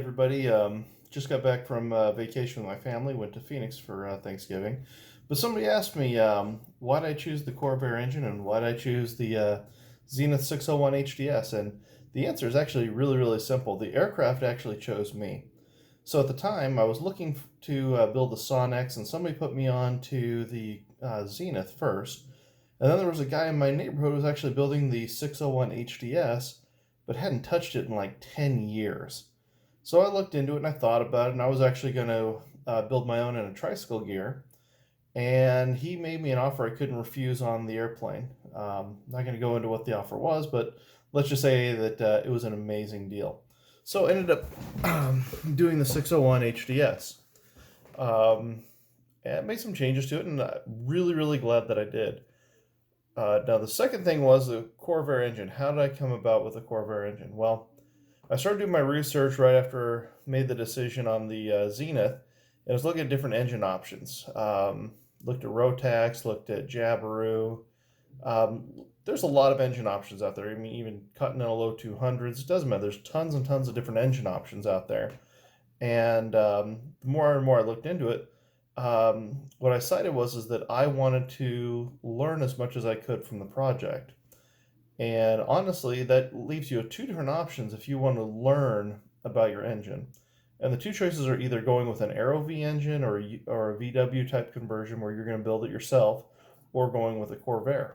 everybody. Just got back from vacation with my family. Went to Phoenix for Thanksgiving. But somebody asked me why did I choose the Corvair engine and why did I choose the Zenith 601 HDS? And the answer is actually really, really simple. The aircraft actually chose me. So at the time, I was looking to build the Sonex, and somebody put me on to the Zenith first. And then there was a guy in my neighborhood who was actually building the 601 HDS, but hadn't touched it in like 10 years. So I looked into it and I thought about it, and I was actually going to build my own in a tricycle gear. And he made me an offer I couldn't refuse on the airplane. Not going to go into what the offer was, but let's just say that it was an amazing deal. So I ended up doing the 601 HDS. And made some changes to it, and I'm really, really glad that I did. Now, the second thing was the Corvair engine. How did I come about with the Corvair engine? Well, I started doing my research right after I made the decision on the Zenith, and I was looking at different engine options. Looked at Rotax, looked at Jabiru. There's a lot of engine options out there. I mean, even Continental low 200s. It doesn't matter. There's tons and tons of different engine options out there. And the more and more I looked into it, what I cited was that I wanted to learn as much as I could from the project. And honestly, that leaves you with two different options if you want to learn about your engine. And the two choices are either going with an Aero V engine or a VW type conversion where you're going to build it yourself, or going with a Corvair.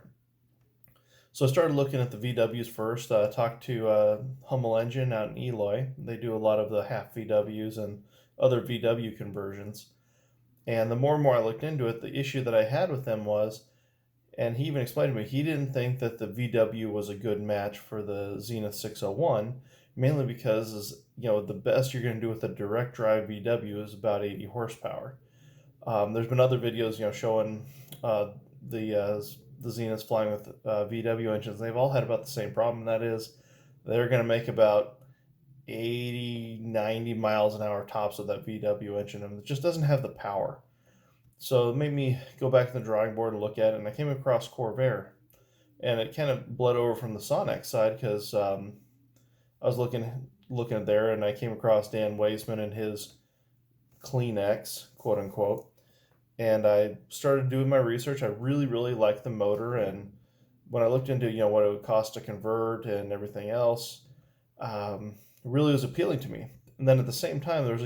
So I started looking at the VWs first. Talked to Hummel Engine out in Eloy. They do a lot of the half VWs and other VW conversions. And the more and more I looked into it, the issue that I had with them was, and he even explained to me, he didn't think that the VW was a good match for the Zenith 601, mainly because the best you're going to do with a direct drive VW is about 80 horsepower. There's been other videos, showing the Zeniths flying with VW engines. They've all had about the same problem, and that is they're going to make about 80, 90 miles an hour tops with that VW engine, and it just doesn't have the power. So it made me go back to the drawing board and look at it, and I came across Corvair, and it kind of bled over from the Sonex side because I was looking at there, and I came across Dan Weisman and his Clean X, quote unquote, and I started doing my research. I really, really liked the motor, and when I looked into what it would cost to convert and everything else, really was appealing to me. And then at the same time, there was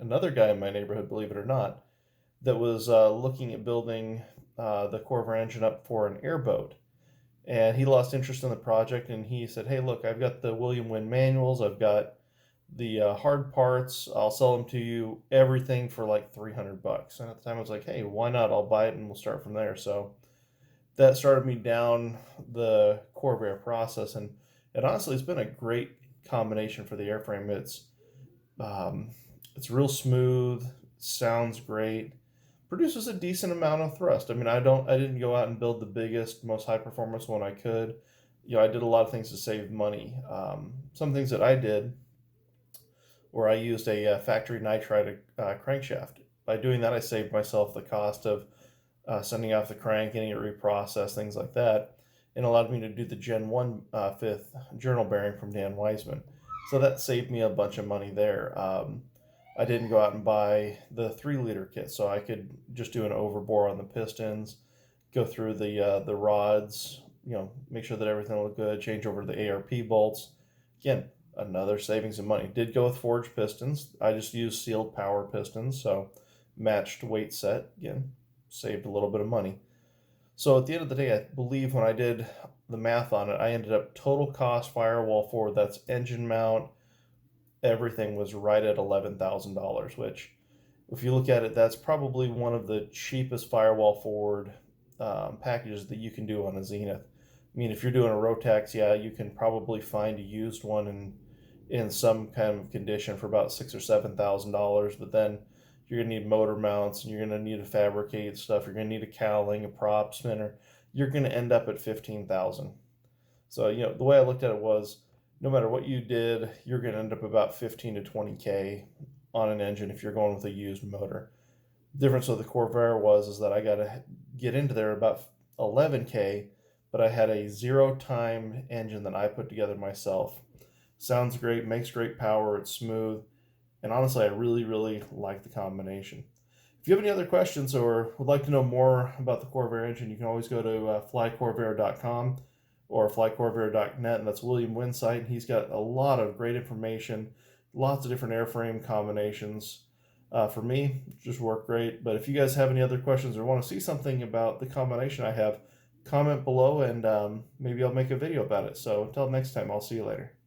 another guy in my neighborhood, believe it or not, that was looking at building the Corvair engine up for an airboat. And he lost interest in the project, and he said, "Hey, look, I've got the William Wynn manuals. I've got the hard parts. I'll sell them to you, everything for like $300." And at the time, I was like, "Hey, why not? I'll buy it, and we'll start from there." So that started me down the Corvair process, and honestly, it's been a great combination for the airframe. It's real smooth, sounds great, produces a decent amount of thrust. I mean, I didn't go out and build the biggest, most high performance one I could. I did a lot of things to save money. Some things that I did where I used a factory nitride crankshaft. By doing that, I saved myself the cost of sending off the crank, getting it reprocessed, things like that, and allowed me to do the Gen 1 fifth journal bearing from Dan Weisman. So that saved me a bunch of money there. I didn't go out and buy the 3-liter kit, so I could just do an overbore on the pistons, go through the rods, make sure that everything looked good, change over to the ARP bolts. Again, another savings of money. Did go with forged pistons. I just used sealed power pistons, so matched weight set. Again, saved a little bit of money. So at the end of the day, I believe when I did the math on it, I ended up total cost firewall forward, that's engine mount, everything was right at $11,000, which if you look at it, that's probably one of the cheapest firewall forward packages that you can do on a Zenith. I mean, if you're doing a Rotax, yeah, you can probably find a used one in some kind of condition for about $6,000 or $7,000, but then you're going to need motor mounts, and you're going to need to fabricate stuff. You're going to need a cowling, a prop spinner. You're going to end up at $15,000. So, the way I looked at it was, no matter what you did, you're going to end up about 15 to 20K on an engine if you're going with a used motor. The difference with the Corvair is that I got to get into there about 11K, but I had a zero-time engine that I put together myself. Sounds great, makes great power, it's smooth, And honestly, I really, really like the combination. If you have any other questions or would like to know more about the Corvair engine, you can always go to flycorvair.com or flycorvair.net, and that's William Wynn's site. He's got a lot of great information, lots of different airframe combinations. For me, just work great. But if you guys have any other questions or want to see something about the combination I have, comment below and maybe I'll make a video about it. So until next time, I'll see you later.